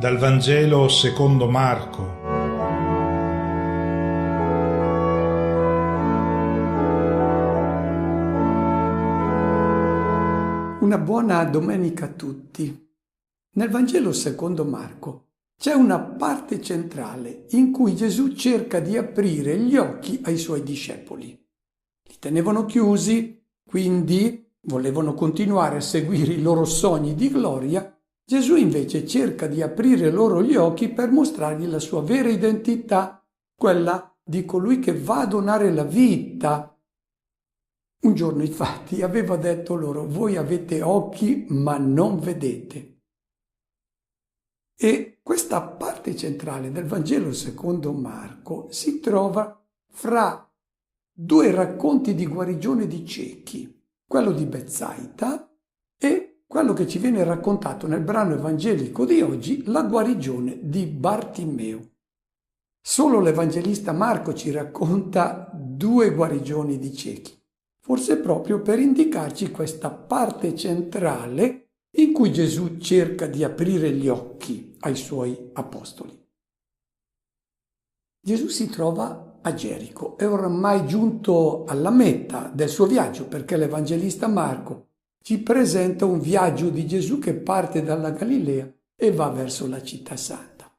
Dal Vangelo secondo Marco. Una buona domenica a tutti. Nel Vangelo secondo Marco c'è una parte centrale in cui Gesù cerca di aprire gli occhi ai suoi discepoli. Li tenevano chiusi, quindi volevano continuare a seguire i loro sogni di gloria. Gesù invece cerca di aprire loro gli occhi per mostrargli la sua vera identità, quella di colui che va a donare la vita. Un giorno infatti aveva detto loro: voi avete occhi ma non vedete. E questa parte centrale del Vangelo secondo Marco si trova fra due racconti di guarigione di ciechi, quello di Betsaida e quello che ci viene raccontato nel brano evangelico di oggi, la guarigione di Bartimeo. Solo l'evangelista Marco ci racconta due guarigioni di ciechi, forse proprio per indicarci questa parte centrale in cui Gesù cerca di aprire gli occhi ai suoi apostoli. Gesù si trova a Gerico, è oramai giunto alla meta del suo viaggio, perché l'evangelista Marco ci presenta un viaggio di Gesù che parte dalla Galilea e va verso la città santa.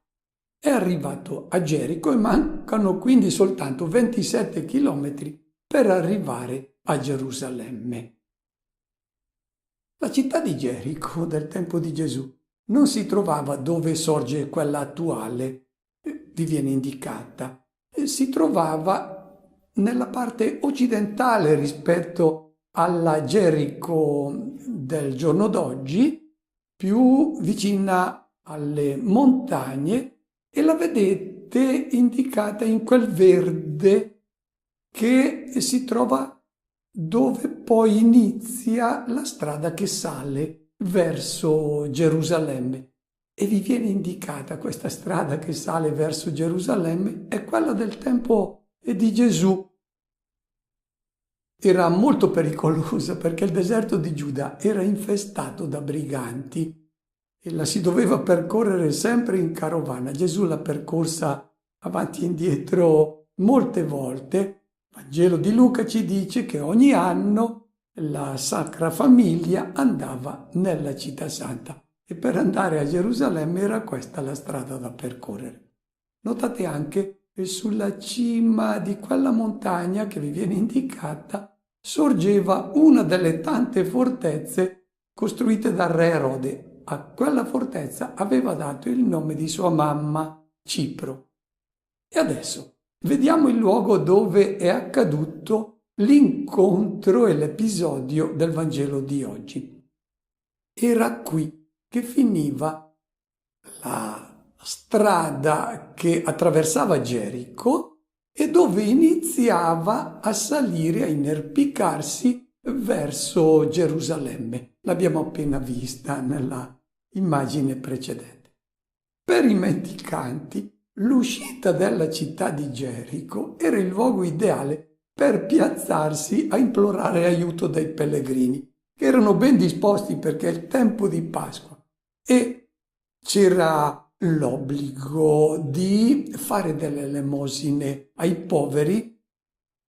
È arrivato a Gerico e mancano quindi soltanto 27 chilometri per arrivare a Gerusalemme. La città di Gerico del tempo di Gesù non si trovava dove sorge quella attuale, vi viene indicata. Si trovava nella parte occidentale rispetto alla Gerico del giorno d'oggi, più vicina alle montagne, e la vedete indicata in quel verde che si trova dove poi inizia la strada che sale verso Gerusalemme. E vi viene indicata questa strada che sale verso Gerusalemme, è quella del tempo di Gesù. Era molto pericolosa perché il deserto di Giuda era infestato da briganti e la si doveva percorrere sempre in carovana. Gesù l'ha percorsa avanti e indietro molte volte. Il Vangelo di Luca ci dice che ogni anno la Sacra Famiglia andava nella città santa e per andare a Gerusalemme era questa la strada da percorrere. Notate anche che sulla cima di quella montagna che vi viene indicata sorgeva una delle tante fortezze costruite dal re Erode. A quella fortezza aveva dato il nome di sua mamma, Cipro. E adesso vediamo il luogo dove è accaduto l'incontro e l'episodio del Vangelo di oggi. Era qui che finiva la strada che attraversava Gerico e dove iniziava a salire, a inerpicarsi verso Gerusalemme. L'abbiamo appena vista nella immagine precedente. Per i mendicanti, l'uscita della città di Gerico era il luogo ideale per piazzarsi a implorare aiuto dai pellegrini, che erano ben disposti perché è il tempo di Pasqua e c'era l'obbligo di fare delle elemosine ai poveri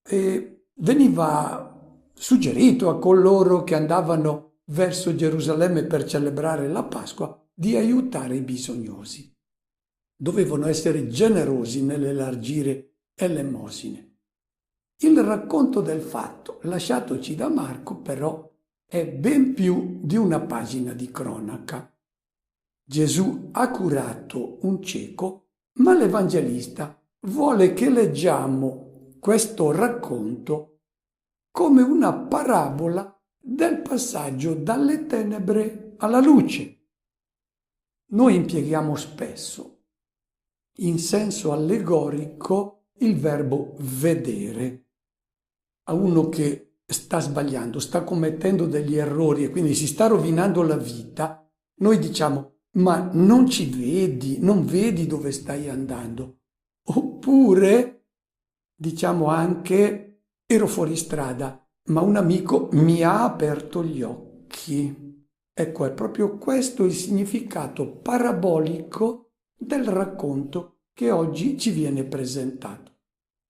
e veniva suggerito a coloro che andavano verso Gerusalemme per celebrare la Pasqua di aiutare i bisognosi. Dovevano essere generosi nell'elargire elemosine. Il racconto del fatto lasciatoci da Marco però è ben più di una pagina di cronaca. Gesù ha curato un cieco, ma l'Evangelista vuole che leggiamo questo racconto come una parabola del passaggio dalle tenebre alla luce. Noi impieghiamo spesso, in senso allegorico, il verbo vedere. A uno che sta sbagliando, sta commettendo degli errori e quindi si sta rovinando la vita, noi diciamo: ma non ci vedi, non vedi dove stai andando. Oppure diciamo anche: ero fuori strada, ma un amico mi ha aperto gli occhi. Ecco, è proprio questo il significato parabolico del racconto che oggi ci viene presentato.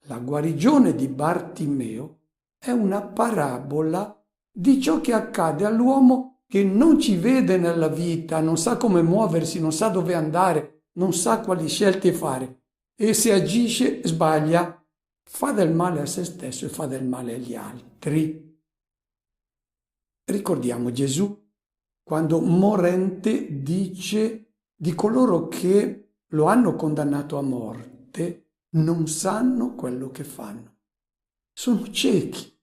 La guarigione di Bartimeo è una parabola di ciò che accade all'uomo che non ci vede nella vita, non sa come muoversi, non sa dove andare, non sa quali scelte fare e se agisce sbaglia, fa del male a se stesso e fa del male agli altri. Ricordiamo Gesù quando morente dice di coloro che lo hanno condannato a morte non sanno quello che fanno. Sono ciechi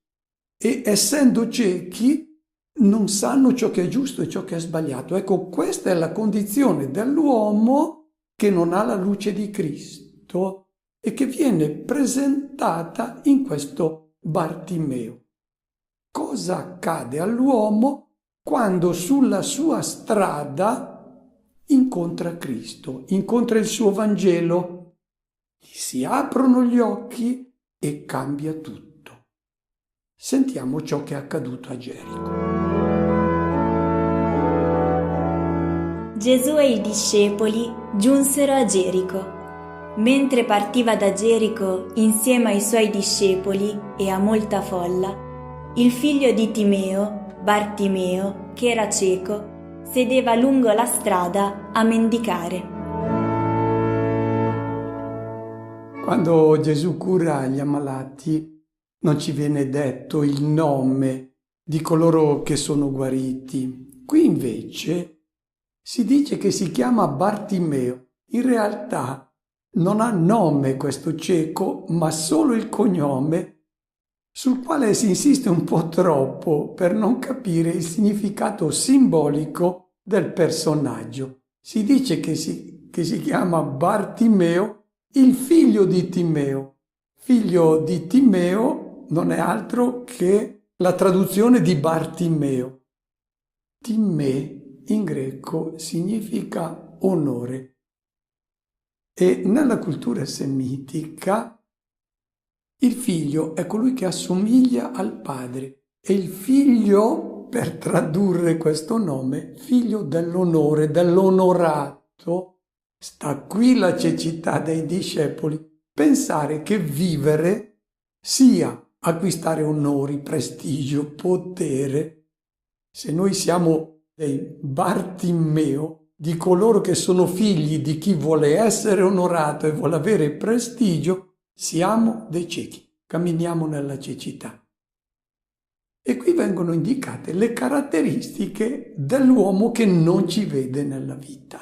e essendo ciechi non sanno ciò che è giusto e ciò che è sbagliato. Ecco, questa è la condizione dell'uomo che non ha la luce di Cristo e che viene presentata in questo Bartimeo. Cosa accade all'uomo quando sulla sua strada incontra Cristo, incontra il suo Vangelo? Gli si aprono gli occhi e cambia tutto. Sentiamo ciò che è accaduto a Gerico. Gesù e i discepoli giunsero a Gerico. Mentre partiva da Gerico insieme ai suoi discepoli e a molta folla, il figlio di Timeo, Bartimeo, che era cieco, sedeva lungo la strada a mendicare. Quando Gesù cura gli ammalati, non ci viene detto il nome di coloro che sono guariti. Qui invece si dice che si chiama Bartimeo. In realtà non ha nome questo cieco, ma solo il cognome, sul quale si insiste un po' troppo per non capire il significato simbolico del personaggio. Si dice che si chiama Bartimeo, il figlio di Timeo. Figlio di Timeo non è altro che la traduzione di Bartimeo. Timè in greco significa onore. E nella cultura semitica il figlio è colui che assomiglia al padre e il figlio, per tradurre questo nome, figlio dell'onore, dell'onorato. Sta qui la cecità dei discepoli, pensare che vivere sia acquistare onori, prestigio, potere. Se noi siamo dei Bartimeo, di coloro che sono figli di chi vuole essere onorato e vuole avere prestigio, siamo dei ciechi, camminiamo nella cecità. E qui vengono indicate le caratteristiche dell'uomo che non ci vede nella vita.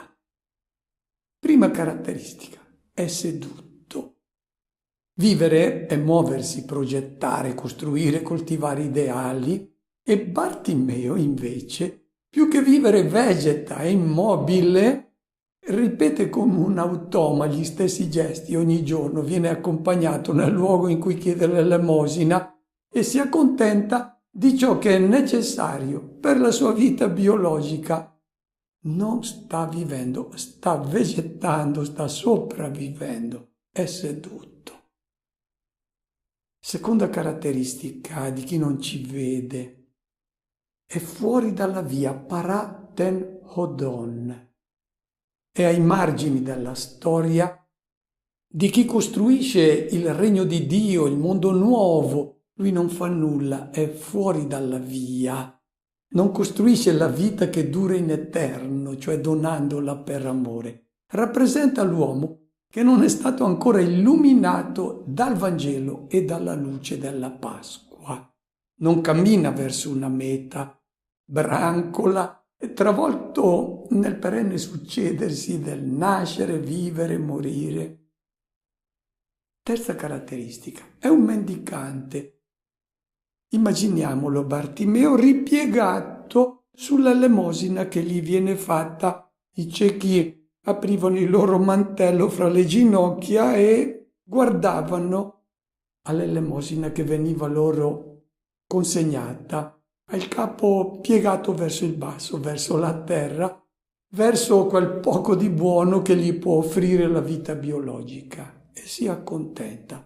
Prima caratteristica, è seduto. Vivere è muoversi, progettare, costruire, coltivare ideali, e Bartimeo invece più che vivere vegeta, è immobile, ripete come un automa gli stessi gesti ogni giorno, viene accompagnato nel luogo in cui chiede l'elemosina e si accontenta di ciò che è necessario per la sua vita biologica. Non sta vivendo, sta vegetando, sta sopravvivendo, è seduto. Seconda caratteristica di chi non ci vede. È fuori dalla via, paraten hodon. È ai margini della storia di chi costruisce il regno di Dio, il mondo nuovo. Lui non fa nulla, è fuori dalla via. Non costruisce la vita che dura in eterno, cioè donandola per amore. Rappresenta l'uomo che non è stato ancora illuminato dal Vangelo e dalla luce della Pasqua. Non cammina verso una meta, brancola, travolto nel perenne succedersi del nascere, vivere, morire. Terza caratteristica, è un mendicante. Immaginiamolo Bartimeo ripiegato sull'elemosina che gli viene fatta. I ciechi aprivano il loro mantello fra le ginocchia e guardavano all'elemosina che veniva loro consegnata. Ha il capo piegato verso il basso, verso la terra, verso quel poco di buono che gli può offrire la vita biologica e si accontenta.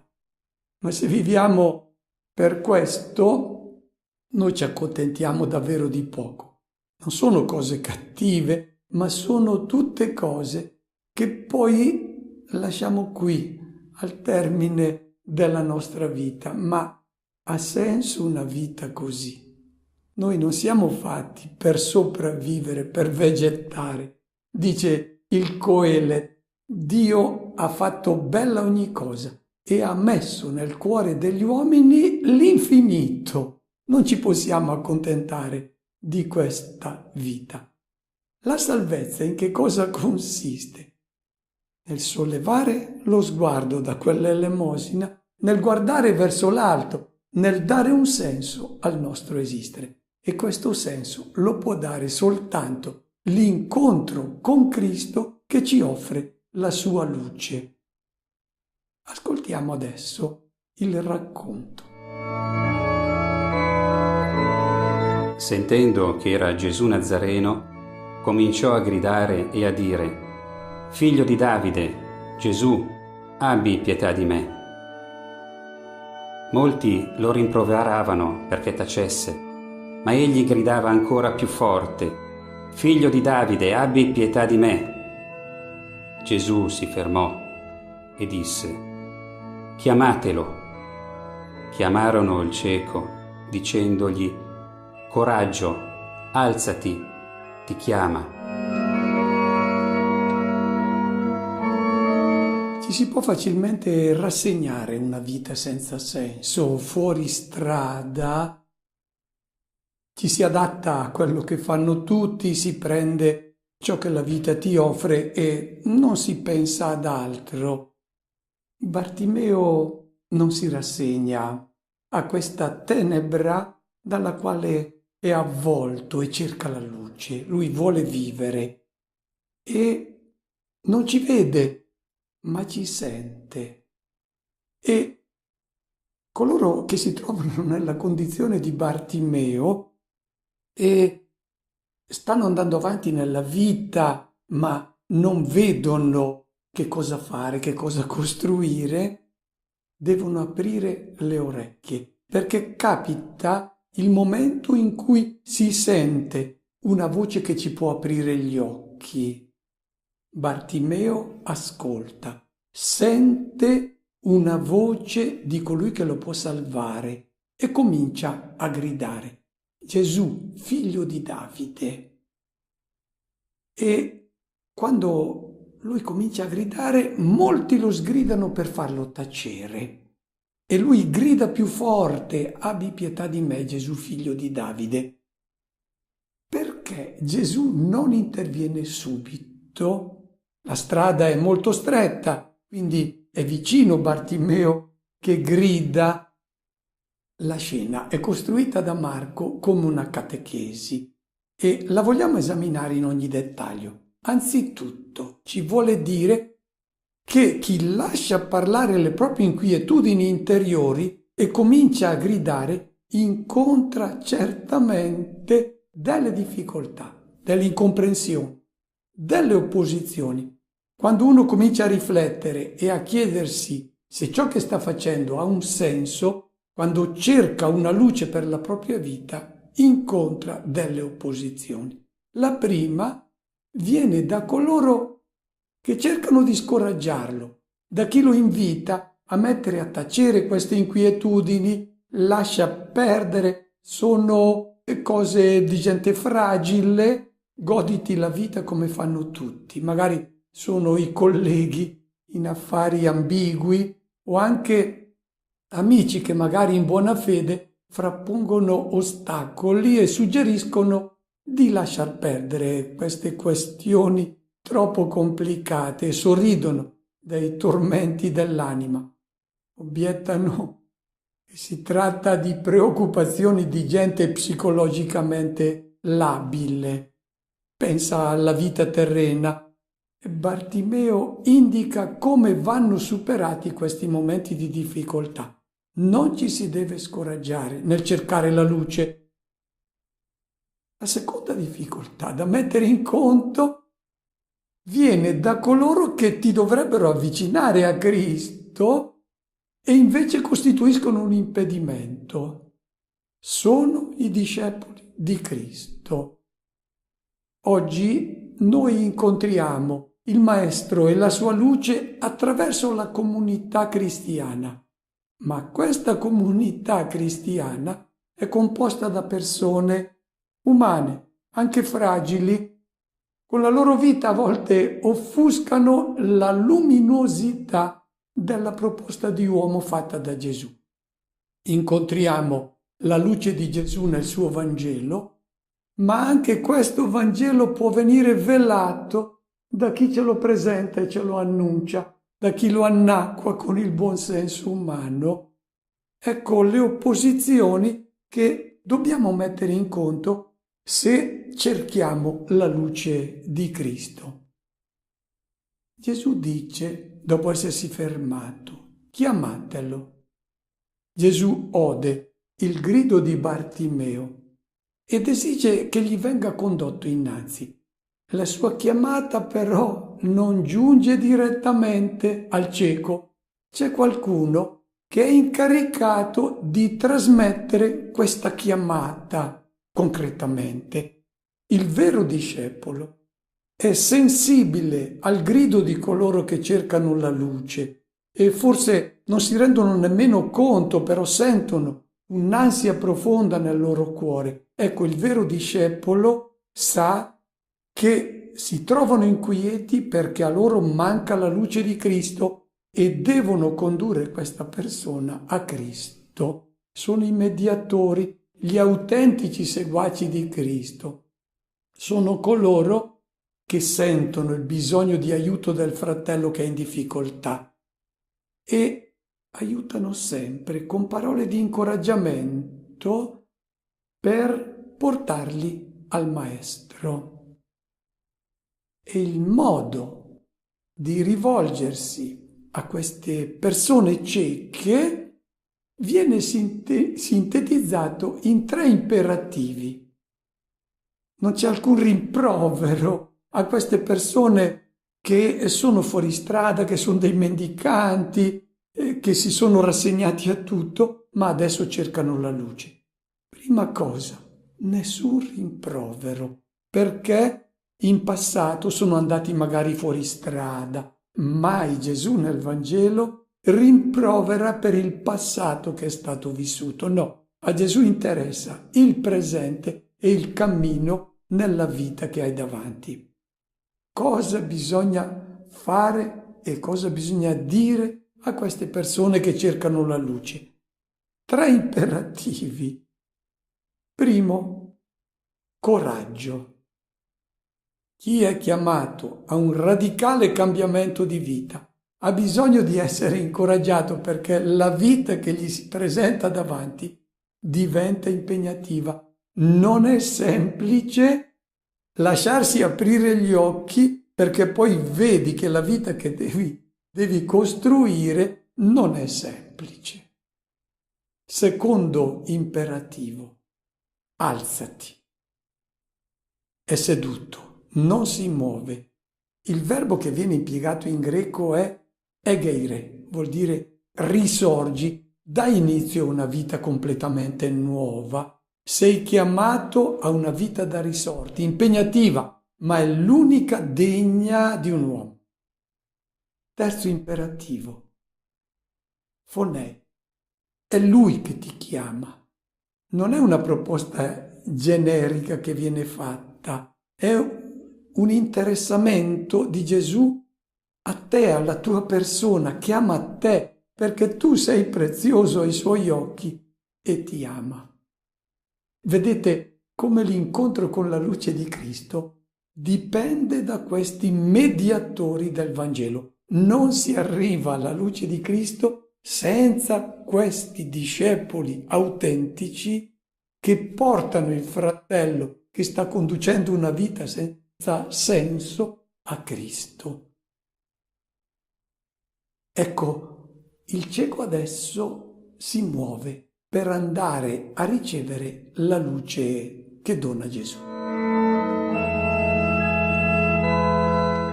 Ma se viviamo per questo, noi ci accontentiamo davvero di poco. Non sono cose cattive, ma sono tutte cose che poi lasciamo qui al termine della nostra vita. Ma ha senso una vita così? Noi non siamo fatti per sopravvivere, per vegetare. Dice il Coelet, Dio ha fatto bella ogni cosa e ha messo nel cuore degli uomini l'infinito. Non ci possiamo accontentare di questa vita. La salvezza in che cosa consiste? Nel sollevare lo sguardo da quell'elemosina, nel guardare verso l'alto, nel dare un senso al nostro esistere. E questo senso lo può dare soltanto l'incontro con Cristo che ci offre la sua luce. Ascoltiamo adesso il racconto. Sentendo che era Gesù Nazareno, cominciò a gridare e a dire: «Figlio di Davide, Gesù, abbi pietà di me». Molti lo rimproveravano perché tacesse, ma egli gridava ancora più forte: «Figlio di Davide, abbi pietà di me». Gesù si fermò e disse: «Chiamatelo». Chiamarono il cieco, dicendogli: «Coraggio, alzati, ti chiama». Ci si può facilmente rassegnare una vita senza senso, fuori strada. Ci si adatta a quello che fanno tutti, si prende ciò che la vita ti offre e non si pensa ad altro. Bartimeo non si rassegna a questa tenebra dalla quale è avvolto e cerca la luce. Lui vuole vivere e non ci vede, ma ci sente. E coloro che si trovano nella condizione di Bartimeo e stanno andando avanti nella vita, ma non vedono che cosa fare, che cosa costruire, devono aprire le orecchie, perché capita il momento in cui si sente una voce che ci può aprire gli occhi. Bartimeo ascolta, sente una voce di colui che lo può salvare e comincia a gridare: Gesù, figlio di Davide. E quando lui comincia a gridare, molti lo sgridano per farlo tacere. E lui grida più forte: abbi pietà di me, Gesù, figlio di Davide. Perché Gesù non interviene subito? La strada è molto stretta, quindi è vicino Bartimeo che grida. La scena è costruita da Marco come una catechesi e la vogliamo esaminare in ogni dettaglio. Anzitutto ci vuole dire che chi lascia parlare le proprie inquietudini interiori e comincia a gridare incontra certamente delle difficoltà, delle incomprensioni, delle opposizioni. Quando uno comincia a riflettere e a chiedersi se ciò che sta facendo ha un senso, quando cerca una luce per la propria vita, incontra delle opposizioni. La prima viene da coloro che cercano di scoraggiarlo, da chi lo invita a mettere a tacere queste inquietudini, lascia perdere, sono cose di gente fragile, goditi la vita come fanno tutti. Magari sono i colleghi in affari ambigui o anche amici che magari in buona fede frappongono ostacoli e suggeriscono di lasciar perdere queste questioni troppo complicate e sorridono dei tormenti dell'anima. Obiettano che si tratta di preoccupazioni di gente psicologicamente labile. Pensa alla vita terrena. Bartimeo indica come vanno superati questi momenti di difficoltà. Non ci si deve scoraggiare nel cercare la luce. La seconda difficoltà da mettere in conto viene da coloro che ti dovrebbero avvicinare a Cristo e invece costituiscono un impedimento. Sono i discepoli di Cristo. Oggi noi incontriamo il Maestro e la sua luce attraverso la comunità cristiana. Ma questa comunità cristiana è composta da persone umane, anche fragili. Con la loro vita a volte offuscano la luminosità della proposta di uomo fatta da Gesù. Incontriamo la luce di Gesù nel suo Vangelo, ma anche questo Vangelo può venire velato da chi ce lo presenta e ce lo annuncia, da chi lo annacqua con il buon senso umano. Ecco le opposizioni che dobbiamo mettere in conto se cerchiamo la luce di Cristo. Gesù dice, dopo essersi fermato, chiamatelo. Gesù ode il grido di Bartimeo ed esige che gli venga condotto innanzi. La sua chiamata però non giunge direttamente al cieco. C'è qualcuno che è incaricato di trasmettere questa chiamata concretamente. Il vero discepolo è sensibile al grido di coloro che cercano la luce e forse non si rendono nemmeno conto, però sentono un'ansia profonda nel loro cuore. Ecco, il vero discepolo sa che si trovano inquieti perché a loro manca la luce di Cristo e devono condurre questa persona a Cristo. Sono i mediatori, gli autentici seguaci di Cristo. Sono coloro che sentono il bisogno di aiuto del fratello che è in difficoltà e aiutano sempre con parole di incoraggiamento per portarli al Maestro. E il modo di rivolgersi a queste persone cieche viene sintetizzato in 3 imperativi. Non c'è alcun rimprovero a queste persone che sono fuori strada, che sono dei mendicanti, che si sono rassegnati a tutto, ma adesso cercano la luce. Prima cosa, nessun rimprovero, perché in passato sono andati magari fuori strada. Mai Gesù nel Vangelo rimprovera per il passato che è stato vissuto. No, a Gesù interessa il presente e il cammino nella vita che hai davanti. Cosa bisogna fare e cosa bisogna dire a queste persone che cercano la luce? 3 imperativi. Primo, coraggio. Chi è chiamato a un radicale cambiamento di vita ha bisogno di essere incoraggiato perché la vita che gli si presenta davanti diventa impegnativa. Non è semplice lasciarsi aprire gli occhi perché poi vedi che la vita che devi costruire non è semplice. Secondo imperativo, alzati. È seduto, non si muove. Il verbo che viene impiegato in greco è egeire, vuol dire risorgi, dai inizio a una vita completamente nuova. Sei chiamato a una vita da risorti, impegnativa, ma è l'unica degna di un uomo. Terzo imperativo, fonè, è lui che ti chiama. Non è una proposta generica che viene fatta, è un interessamento di Gesù a te, alla tua persona, chiama a te perché tu sei prezioso ai suoi occhi e ti ama. Vedete come l'incontro con la luce di Cristo dipende da questi mediatori del Vangelo. Non si arriva alla luce di Cristo senza questi discepoli autentici che portano il fratello che sta conducendo una vita senza senso a Cristo. Ecco, il cieco adesso si muove per andare a ricevere la luce che dona Gesù.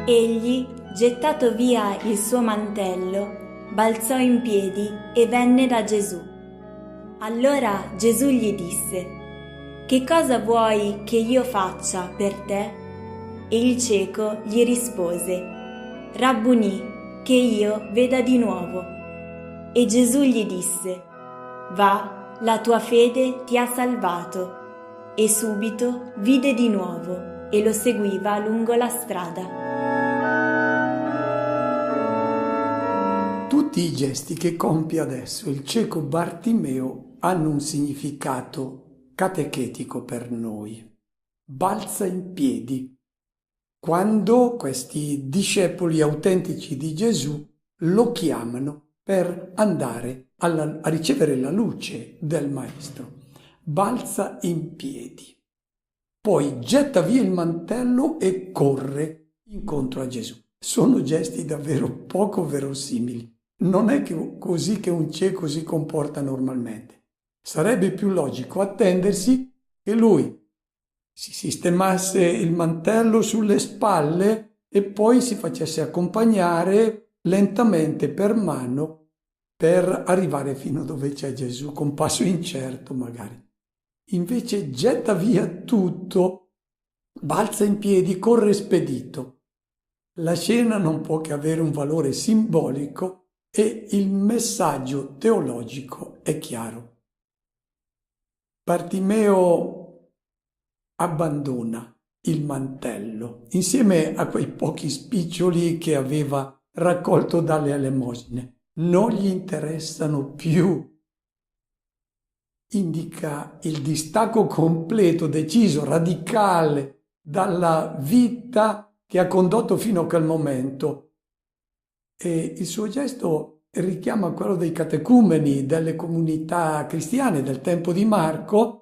Egli, gettato via il suo mantello, balzò in piedi e venne da Gesù. Allora Gesù gli disse: «Che cosa vuoi che io faccia per te?» E il cieco gli rispose: Rabbunì, che io veda di nuovo. E Gesù gli disse: Va, la tua fede ti ha salvato. E subito vide di nuovo e lo seguiva lungo la strada. Tutti i gesti che compie adesso il cieco Bartimeo hanno un significato catechetico per noi. Balza in piedi. Quando questi discepoli autentici di Gesù lo chiamano per andare a ricevere la luce del Maestro. Balza in piedi. Poi getta via il mantello e corre incontro a Gesù. Sono gesti davvero poco verosimili. Non è così che un cieco si comporta normalmente. Sarebbe più logico attendersi che lui si sistemasse il mantello sulle spalle e poi si facesse accompagnare lentamente per mano per arrivare fino dove c'è Gesù, con passo incerto magari. Invece getta via tutto, balza in piedi, corre spedito. La scena non può che avere un valore simbolico e il messaggio teologico è chiaro. Bartimeo abbandona il mantello insieme a quei pochi spiccioli che aveva raccolto dalle elemosine. Non gli interessano più. Indica il distacco completo, deciso, radicale dalla vita che ha condotto fino a quel momento. E il suo gesto richiama quello dei catecumeni delle comunità cristiane del tempo di Marco,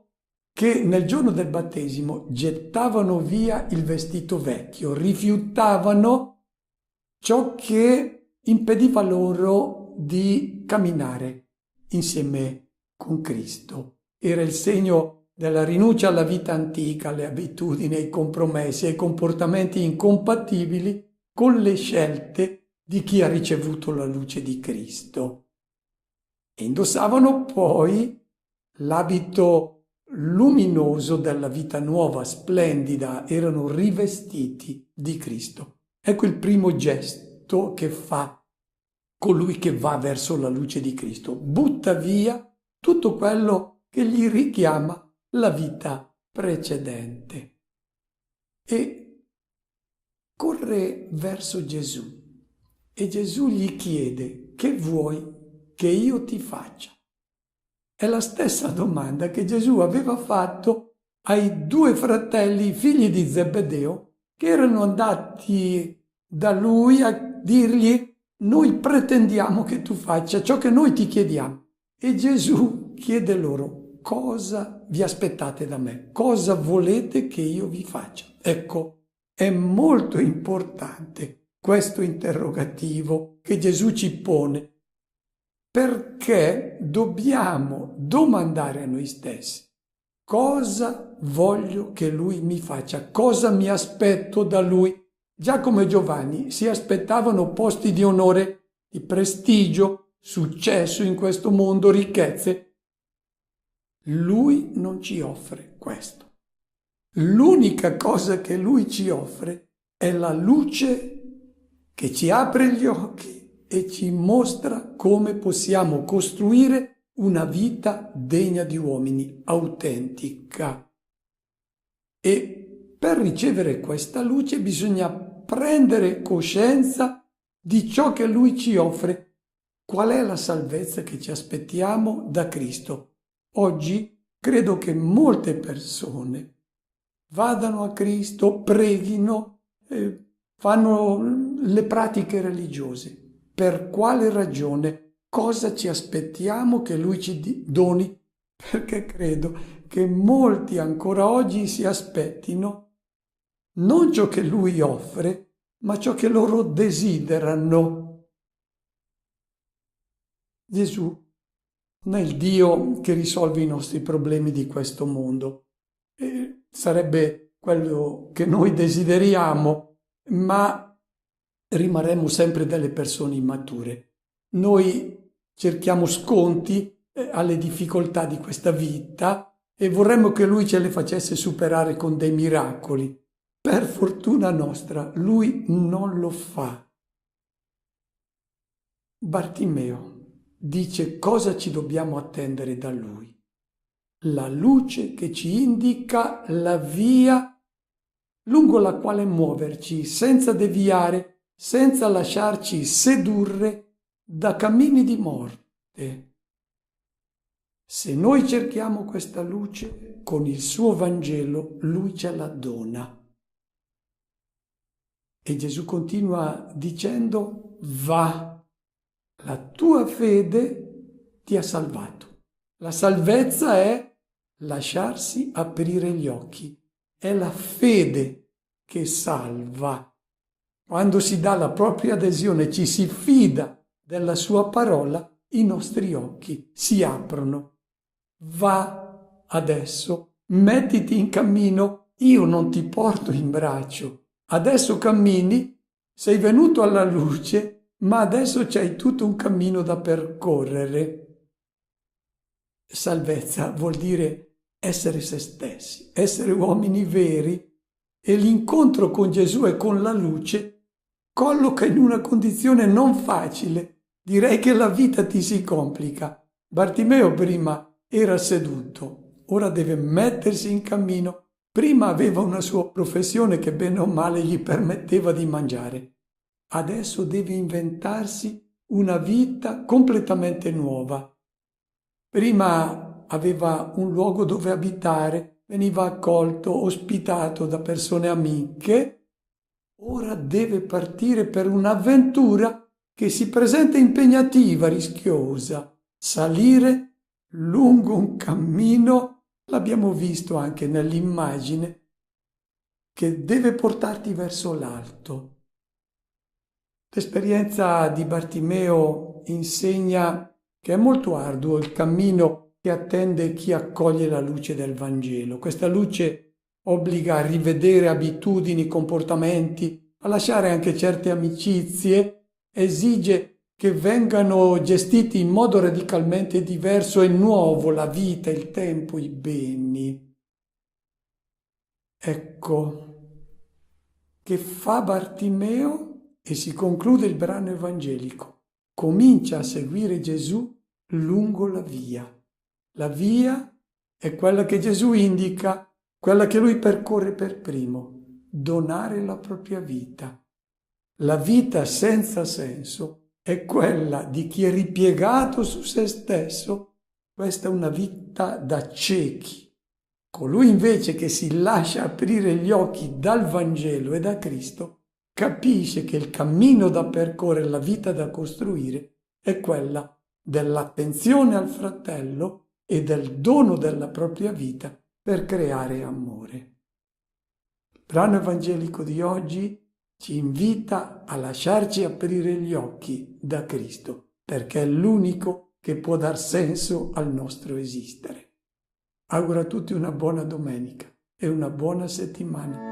che nel giorno del battesimo gettavano via il vestito vecchio, rifiutavano ciò che impediva loro di camminare insieme con Cristo. Era il segno della rinuncia alla vita antica, alle abitudini, ai compromessi, ai comportamenti incompatibili con le scelte di chi ha ricevuto la luce di Cristo. E indossavano poi l'abito luminoso della vita nuova, splendida, erano rivestiti di Cristo. Ecco il primo gesto che fa colui che va verso la luce di Cristo. Butta via tutto quello che gli richiama la vita precedente e corre verso Gesù. E Gesù gli chiede: che vuoi che io ti faccia? È la stessa domanda che Gesù aveva fatto ai due fratelli figli di Zebedeo che erano andati da lui a dirgli: noi pretendiamo che tu faccia ciò che noi ti chiediamo. E Gesù chiede loro: cosa vi aspettate da me? Cosa volete che io vi faccia? Ecco, è molto importante questo interrogativo che Gesù ci pone, perché dobbiamo domandare a noi stessi: cosa voglio che Lui mi faccia? Cosa mi aspetto da Lui? Giacomo e Giovanni si aspettavano posti di onore, di prestigio, successo in questo mondo, ricchezze. Lui non ci offre questo. L'unica cosa che Lui ci offre è la luce che ci apre gli occhi e ci mostra come possiamo costruire una vita degna di uomini, autentica. E per ricevere questa luce bisogna prendere coscienza di ciò che Lui ci offre. Qual è la salvezza che ci aspettiamo da Cristo? Oggi credo che molte persone vadano a Cristo, preghino, fanno le pratiche religiose. Per quale ragione? Cosa ci aspettiamo che Lui ci doni? Perché credo che molti ancora oggi si aspettino non ciò che Lui offre, ma ciò che loro desiderano. Gesù non è il Dio che risolve i nostri problemi di questo mondo. Sarebbe quello che noi desideriamo, ma rimarremo sempre delle persone immature. Noi cerchiamo sconti alle difficoltà di questa vita e vorremmo che Lui ce le facesse superare con dei miracoli. Per fortuna nostra, Lui non lo fa. Bartimeo dice cosa ci dobbiamo attendere da lui. La luce che ci indica la via lungo la quale muoverci senza deviare, senza lasciarci sedurre da cammini di morte. Se noi cerchiamo questa luce, con il suo Vangelo lui ce la dona. E Gesù continua dicendo: va, la tua fede ti ha salvato. La salvezza è lasciarsi aprire gli occhi. È la fede che salva. Quando si dà la propria adesione, ci si fida della sua parola, i nostri occhi si aprono. Va adesso, mettiti in cammino, io non ti porto in braccio. Adesso cammini, sei venuto alla luce, ma adesso c'hai tutto un cammino da percorrere. Salvezza vuol dire essere se stessi, essere uomini veri, e l'incontro con Gesù e con la luce colloca in una condizione non facile. Direi che la vita ti si complica. Bartimeo prima era seduto, ora deve mettersi in cammino. Prima aveva una sua professione che bene o male gli permetteva di mangiare. Adesso deve inventarsi una vita completamente nuova. Prima aveva un luogo dove abitare, veniva accolto, ospitato da persone amiche. Ora deve partire per un'avventura che si presenta impegnativa, rischiosa. Salire lungo un cammino, l'abbiamo visto anche nell'immagine, che deve portarti verso l'alto. L'esperienza di Bartimeo insegna che è molto arduo il cammino che attende chi accoglie la luce del Vangelo. Questa luce obbliga a rivedere abitudini, comportamenti, a lasciare anche certe amicizie, esige che vengano gestiti in modo radicalmente diverso e nuovo la vita, il tempo, i beni. Ecco che fa Bartimeo e si conclude il brano evangelico. Comincia a seguire Gesù lungo la via. La via è quella che Gesù indica, quella che lui percorre per primo: donare la propria vita. La vita senza senso è quella di chi è ripiegato su se stesso. Questa è una vita da ciechi. Colui invece che si lascia aprire gli occhi dal Vangelo e da Cristo capisce che il cammino da percorrere, la vita da costruire, è quella dell'attenzione al fratello e del dono della propria vita per creare amore. Il brano evangelico di oggi ci invita a lasciarci aprire gli occhi da Cristo, perché è l'unico che può dar senso al nostro esistere. Auguro a tutti una buona domenica e una buona settimana.